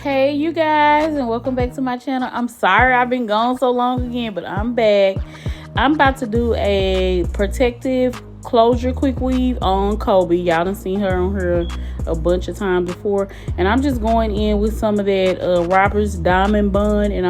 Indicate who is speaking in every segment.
Speaker 1: Hey, you guys, and welcome back to my channel. I'm sorry I've been gone so long again, but I'm back. I'm about to do a protective closure quick weave on Kobe. Y'all done seen her on here a bunch of times before, and I'm just going in with some of that Robert's diamond bun, and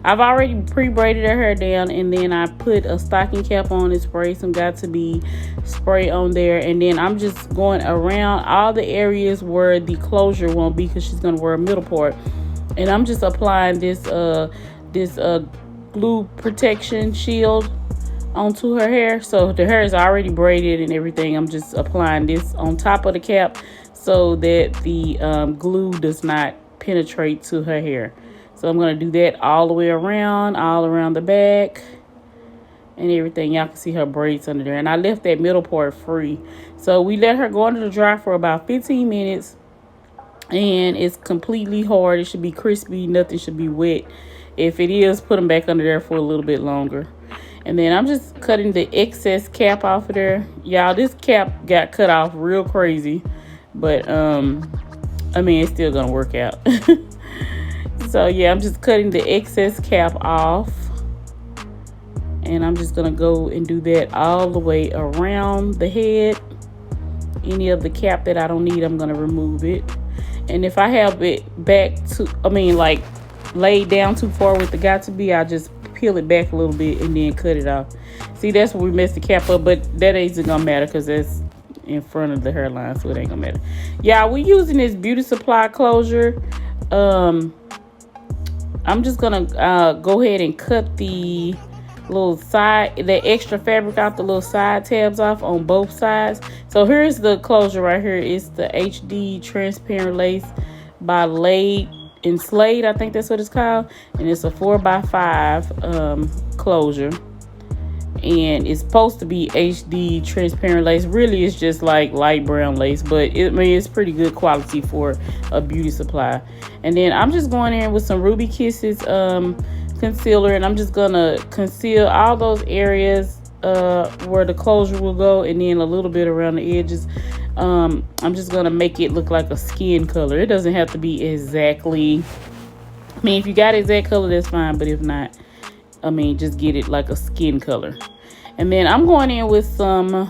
Speaker 1: I've already pre-braided her hair down, and then I put a stocking cap on and spray some got to be spray on there, and then I'm just going around all the areas where the closure won't be, because she's going to wear a middle part, and I'm just applying this glue protection shield onto her hair. So the hair is already braided and everything. I'm just applying this on top of the cap so that the glue does not penetrate to her hair. So I'm going to do that all the way around, all around the back and everything. Y'all can see her braids under there, and I left that middle part free. So we let her go under the dry for about 15 minutes, and it's completely hard. It should be crispy, nothing should be wet. If it is, put them back under there for a little bit longer. And then I'm just cutting the excess cap off of there. Y'all, this cap got cut off real crazy, but I mean, it's still gonna work out. So yeah, I'm just cutting the excess cap off, and I'm just gonna go and do that all the way around the head. Any of the cap that I don't need, I'm gonna remove it. And if I have it back to, like laid down too far with the got to be, I just peel it back a little bit and then cut it off. See, that's where we messed the cap up, but that ain't gonna matter because that's in front of the hairline, so it ain't gonna matter. Yeah, we using this beauty supply closure. I'm just gonna go ahead and cut the little side, the extra fabric out, the little side tabs off on both sides. So here's the closure right here. It's the HD transparent lace by Laid and Slade, I think that's what it's called, and it's a 4x5 closure, and it's supposed to be HD transparent lace. Really, it's just like light brown lace, but it's pretty good quality for a beauty supply. And then I'm just going in with some Ruby Kisses concealer, and I'm just gonna conceal all those areas where the closure will go, and then a little bit around the edges. I'm just gonna make it look like a skin color. It doesn't have to be exactly, if you got exact color, that's fine, but if not, just get it like a skin color. And then I'm going in with some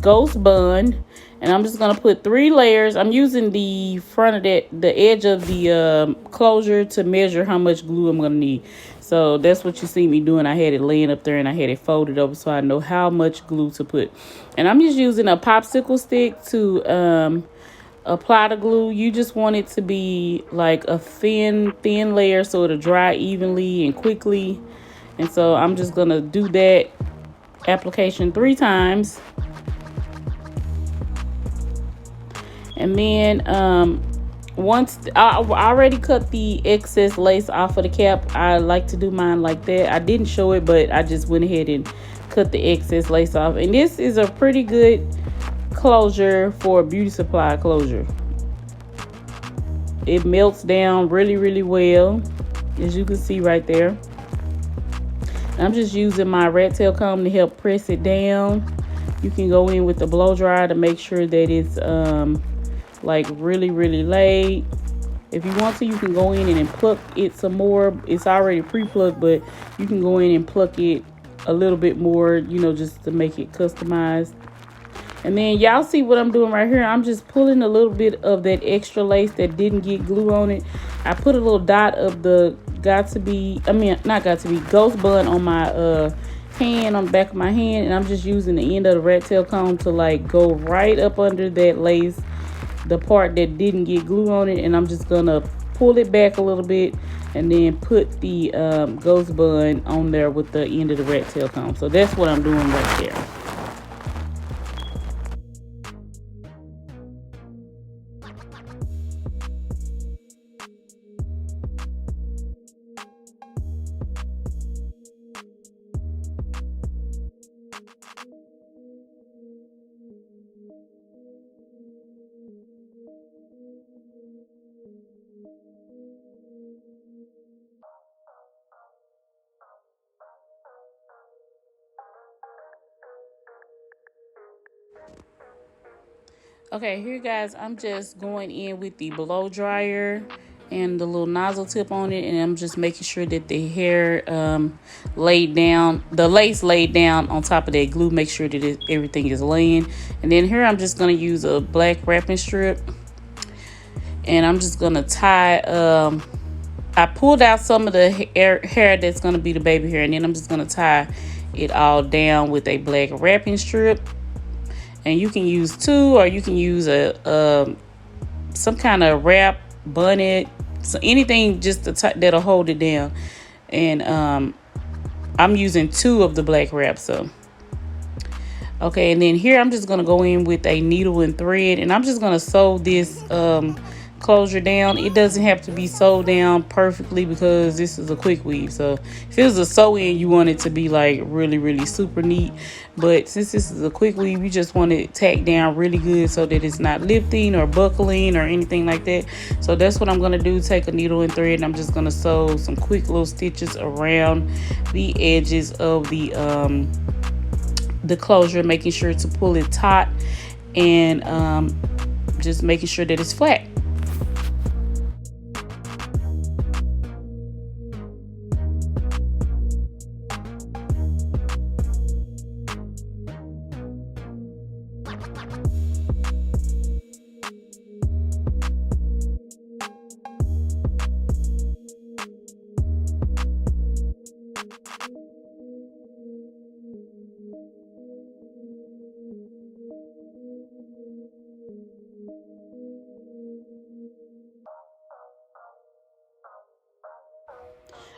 Speaker 1: Ghost Bun, and I'm just gonna put 3 layers. I'm using the front of the edge of the closure to measure how much glue I'm gonna need. So that's what you see me doing. I had it laying up there and I had it folded over so I know how much glue to put. And I'm just using a popsicle stick to apply the glue. You just want it to be like a thin layer so it'll dry evenly and quickly. And so I'm just gonna do that application 3 times. And then once I already cut the excess lace off of the cap, I like to do mine like that. I didn't show it, but I just went ahead and cut the excess lace off. And this is a pretty good closure for a beauty supply closure. It melts down really well, as you can see right there. I'm just using my rat tail comb to help press it down. You can go in with the blow dryer to make sure that it's like really laid. If you want to, you can go in and pluck it some more. It's already pre-plucked, but you can go in and pluck it a little bit more, just to make it customized. And then y'all see what I'm doing right here. I'm just pulling a little bit of that extra lace that didn't get glue on it. I put a little dot of the Ghost Bun on my hand, on the back of my hand, and I'm just using the end of the rat tail comb to like go right up under that lace, the part that didn't get glue on it, and I'm just gonna pull it back a little bit and then put the Ghost Bun on there with the end of the rat tail comb. So that's what I'm doing right there. Okay, here guys, I'm just going in with the blow dryer and the little nozzle tip on it, and I'm just making sure that the hair laid down, the lace laid down on top of that glue. Make sure that everything is laying. And then here I'm just going to use a black wrapping strip, and I'm just going to tie I pulled out some of the hair that's going to be the baby hair, and then I'm just going to tie it all down with a black wrapping strip. And you can use two, or you can use some kind of wrap, bonnet, so anything just that'll hold it down. And I'm using two of the black wrap. So okay, and then here I'm just going to go in with a needle and thread, and I'm just going to sew this closure down. It doesn't have to be sewed down perfectly because this is a quick weave. So if it was a sew in, you want it to be like really, really super neat. But since this is a quick weave, you just want it tacked down really good so that it's not lifting or buckling or anything like that. So that's what I'm going to do. Take a needle and thread, and I'm just going to sew some quick little stitches around the edges of the closure, making sure to pull it taut, and just making sure that it's flat.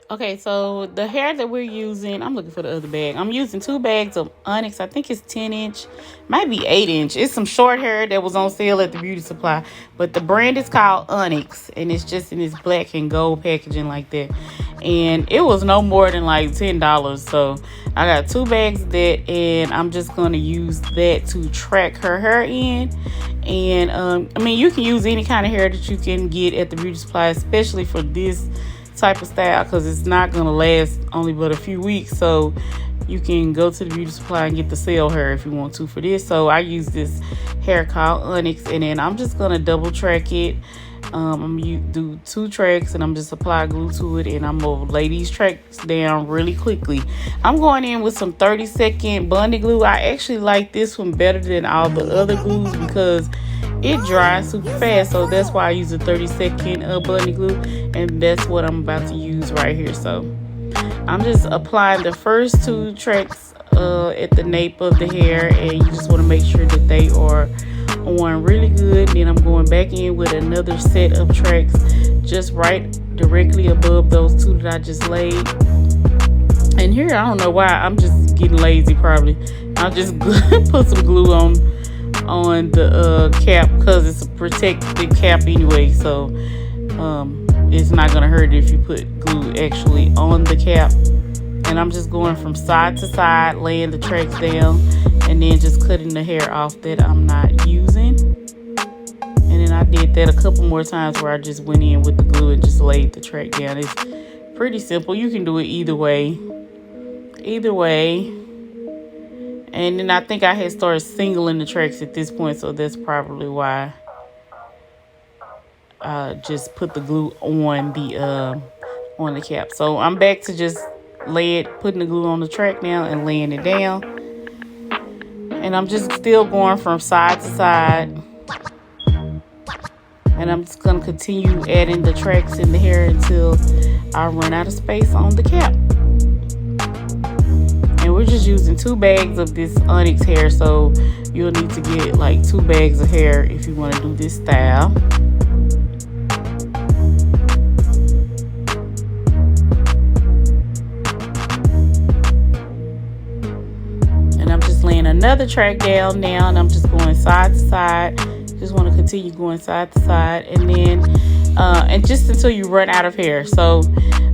Speaker 1: Okay, so the hair that we're using, I'm looking for the other bag. I'm using 2 bags of Onyx. I think it's 10-inch, might be 8-inch. It's some short hair that was on sale at the beauty supply. But the brand is called Onyx, and it's just in this black and gold packaging like that. And it was no more than like $10. So I got 2 bags of that, and I'm just going to use that to track her hair in. And I mean, you can use any kind of hair that you can get at the beauty supply, especially for this type of style, because it's not gonna last only but a few weeks. So you can go to the beauty supply and get the sale hair if you want to for this. So I use this hair called Onyx, and then I'm just gonna double track it. I'm gonna do 2 tracks, and I'm just apply glue to it, and I'm gonna lay these tracks down really quickly. I'm going in with some 30-second bonding glue. I actually like this one better than all the other glues because it dries super fast. So that's why I use a 30-second bonding glue, and that's what I'm about to use right here. So I'm just applying the first 2 tracks at the nape of the hair, and you just want to make sure that they are on really good. Then I'm going back in with another set of tracks just right directly above those 2 that I just laid. And here, I don't know why, I'm just getting lazy probably. I'll just put some glue on the cap, because it's a protected cap anyway. So it's not gonna hurt if you put glue actually on the cap. And I'm just going from side to side, laying the tracks down, and then just cutting the hair off that I'm not using. And then I did that a couple more times where I just went in with the glue and just laid the track down. It's pretty simple. You can do it either way. And then I think I had started singling the tracks at this point, so that's probably why I just put the glue on the cap. So I'm back to just putting the glue on the track now and laying it down. And I'm just still going from side to side. And I'm just going to continue adding the tracks in the hair until I run out of space on the cap. And we're just using 2 bags of this Onyx hair, so you'll need to get like 2 bags of hair if you want to do this style. And I'm just laying another track down now, and I'm just going side to side. Just want to continue going side to side, and then and just until you run out of hair. So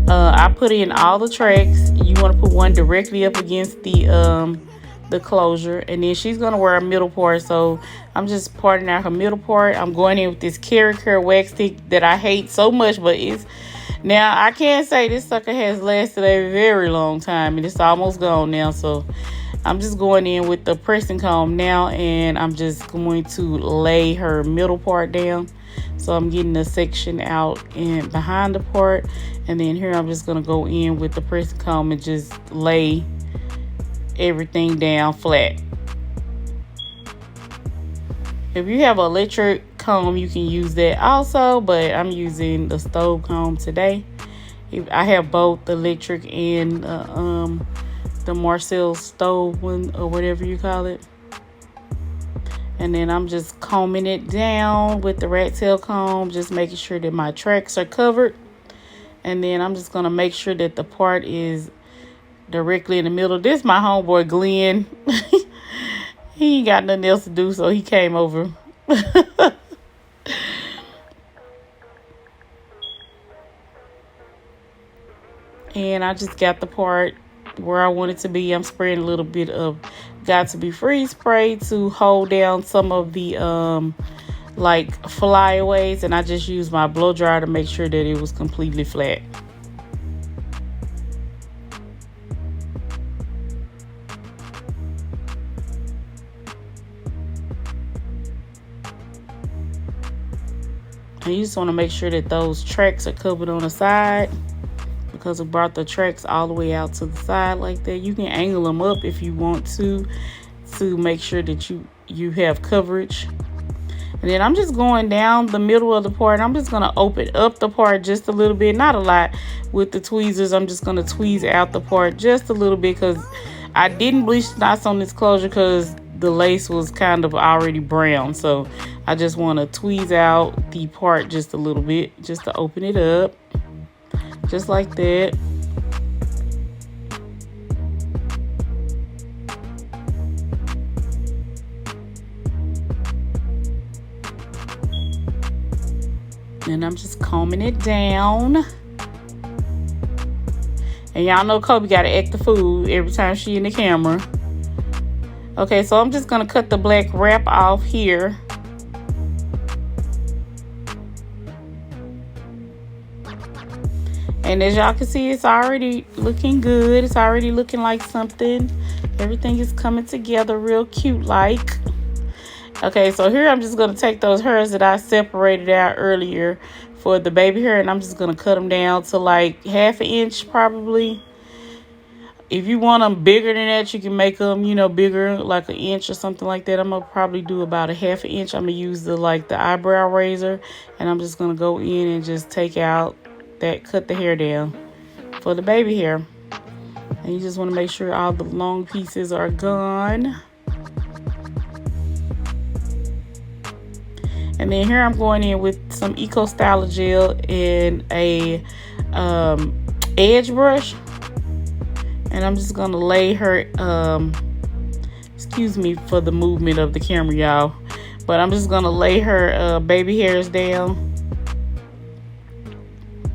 Speaker 1: I put in all the tracks. You want to put one directly up against the closure, and then she's gonna wear a middle part. So I'm just parting out her middle part. I'm going in with this Carry Care wax stick that I hate so much, but now I can say this sucker has lasted a very long time, and it's almost gone now. So I'm just going in with the pressing comb now, and I'm just going to lay her middle part down. So I'm getting the section out and behind the part, and then here I'm just going to go in with the pressing comb and just lay everything down flat. If you have an electric comb, you can use that also, but I'm using the stove comb today. I have both the electric and the Marcel stove one, or whatever you call it. And then I'm just combing it down with the rat tail comb, just making sure that my tracks are covered. And then I'm just going to make sure that the part is directly in the middle. This is my homeboy Glenn. He ain't got nothing else to do, so he came over. And I just got the part where I want it to be. I'm spraying a little bit of Got to Be Free spray to hold down some of the like flyaways, and I just used my blow dryer to make sure that it was completely flat. And you just want to make sure that those tracks are covered on the side, because we brought the tracks all the way out to the side like that. You can angle them up if you want to make sure that you have coverage. And then I'm just going down the middle of the part. I'm just going to open up the part just a little bit, not a lot, with the tweezers. I'm just going to tweeze out the part just a little bit, because I didn't bleach the knots on this closure because the lace was kind of already brown. So I just want to tweeze out the part just a little bit, just to open it up, just like that. And I'm just combing it down. And y'all know Kobe got to act the fool every time she in the camera. Okay, so I'm just going to cut the black wrap off here. And as y'all can see, it's already looking good. It's already looking like something. Everything is coming together real cute like. Okay, so here I'm just going to take those hairs that I separated out earlier for the baby hair, and I'm just going to cut them down to like 1/2 inch probably. If you want them bigger than that, you can make them, you know, bigger, like 1 inch or something like that. I'm going to probably do about 1/2 inch. I'm going to use the eyebrow razor, and I'm just going to go in and just take out that, cut the hair down for the baby hair. And you just want to make sure all the long pieces are gone. And then here I'm going in with some Eco Styler gel and a edge brush. And I'm just going to lay her, excuse me for the movement of the camera, y'all. But I'm just going to lay her baby hairs down.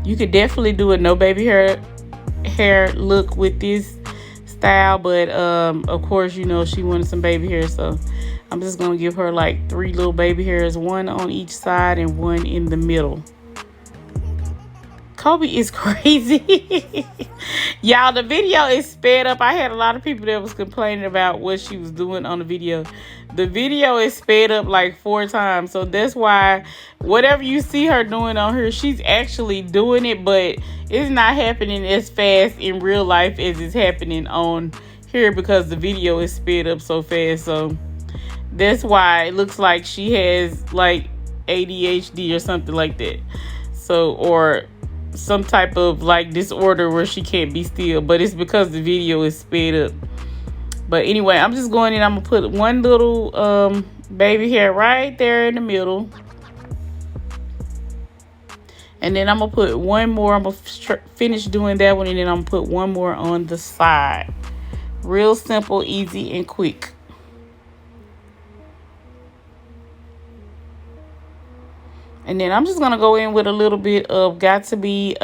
Speaker 1: You could definitely do a no baby hair look with this style. But, of course, you know, she wanted some baby hair. So I'm just going to give her like 3 little baby hairs, 1 on each side and 1 in the middle. Kobe is crazy. Y'all, the video is sped up. I had a lot of people that was complaining about what she was doing on the video. The video is sped up like 4 times. So that's why whatever you see her doing on her, she's actually doing it, but it's not happening as fast in real life as it's happening on here, because the video is sped up so fast. So that's why it looks like she has like ADHD or something like that. So, or some type of like disorder where she can't be still, but it's because the video is sped up. But anyway, I'm just going in. I'm gonna put 1 little baby hair right there in the middle, and then I'm gonna put 1 more. I'm gonna finish doing that one, and then I'm gonna put 1 more on the side. Real simple, easy, and quick. And then I'm just going to go in with a little bit of Got to Be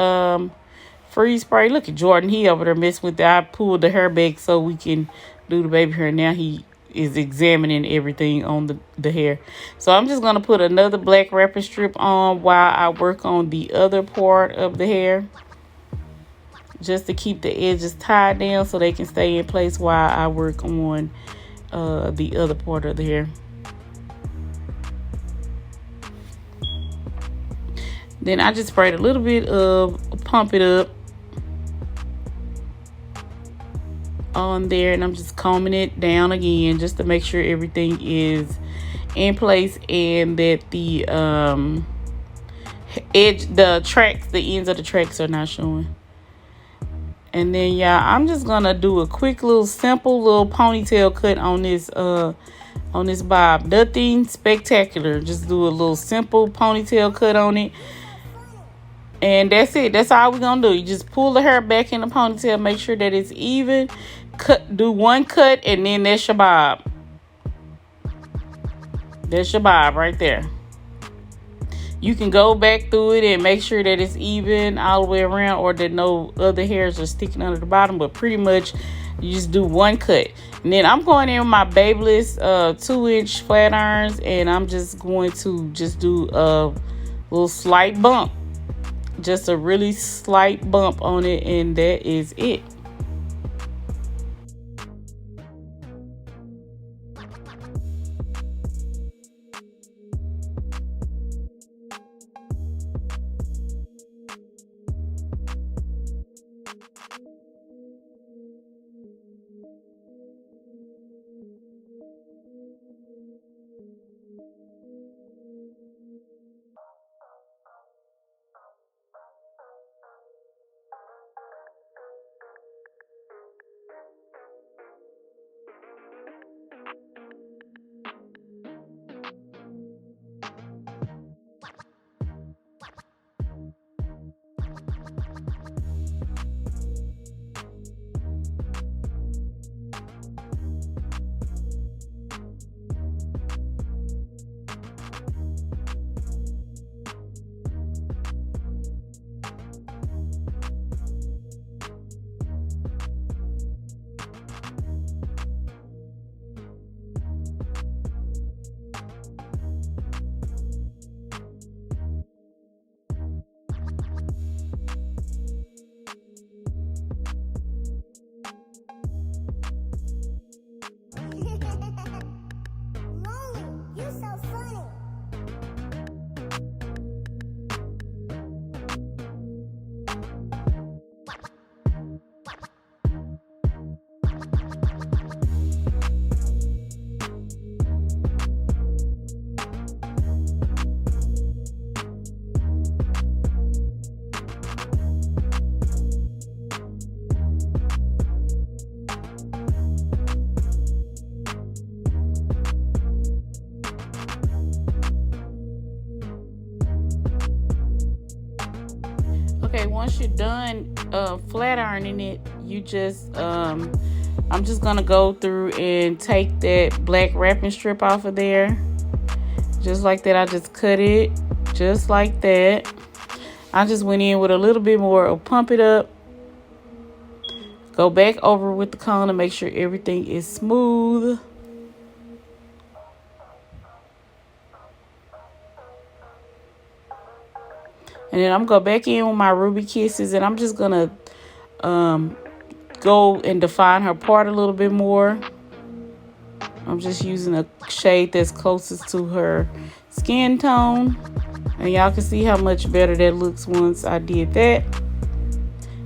Speaker 1: Free spray. Look at Jordan. He over there messing with that. I pulled the hair back so we can do the baby hair. Now he is examining everything on the hair. So I'm just going to put another black wrapping strip on while I work on the other part of the hair, just to keep the edges tied down so they can stay in place while I work on the other part of the hair. Then I just sprayed a little bit of Pump It Up on there, and I'm just combing it down again just to make sure everything is in place and that the the ends of the tracks are not showing. And then y'all, I'm just gonna do a quick little simple little ponytail cut on this bob. Nothing spectacular, just do a little simple ponytail cut on it. And that's it. That's all we're gonna do. You just pull the hair back in the ponytail, make sure that it's even. Do one cut, and then that's your bob. That's your bob right there. You can go back through it and make sure that it's even all the way around, or that no other hairs are sticking under the bottom. But pretty much, you just do one cut. And then I'm going in with my Babyliss 2-inch flat irons, and I'm just going to just do a little slight bump. Just a really slight bump on it, and that is it. Okay, once you're done flat ironing it, you just I'm just gonna go through and take that black wrapping strip off of there, just like that. I just cut it just like that. I just went in with a little bit more of Pump It Up. Go back over with the comb to make sure everything is smooth. And then I'm going to go back in with my Ruby Kisses, and I'm just going to go and define her part a little bit more. I'm just using a shade that's closest to her skin tone. And y'all can see how much better that looks once I did that.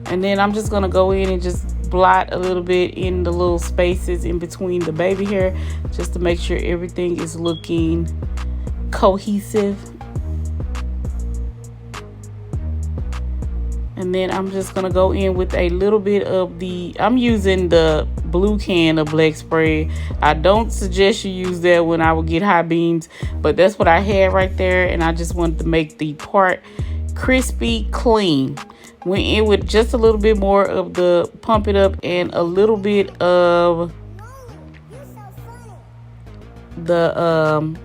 Speaker 1: And then I'm just going to go in and just blot a little bit in the little spaces in between the baby hair, just to make sure everything is looking cohesive. And then I'm just going to go in with a little bit of I'm using the blue can of black spray. I don't suggest you use that when I would get high beams, but that's what I had right there. And I just wanted to make the part crispy clean. Went in with just a little bit more of the Pump It Up and a little bit of the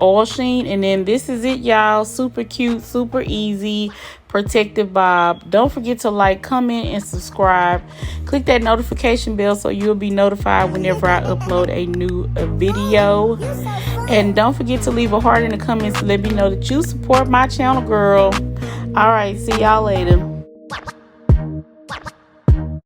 Speaker 1: oil sheen. And then this is it, y'all. Super cute, super easy protective bob. Don't forget to like, comment, and subscribe. Click that notification bell so you'll be notified whenever I upload a new video. And don't forget to leave a heart in the comments to let me know that you support my channel, girl. All right, see y'all later.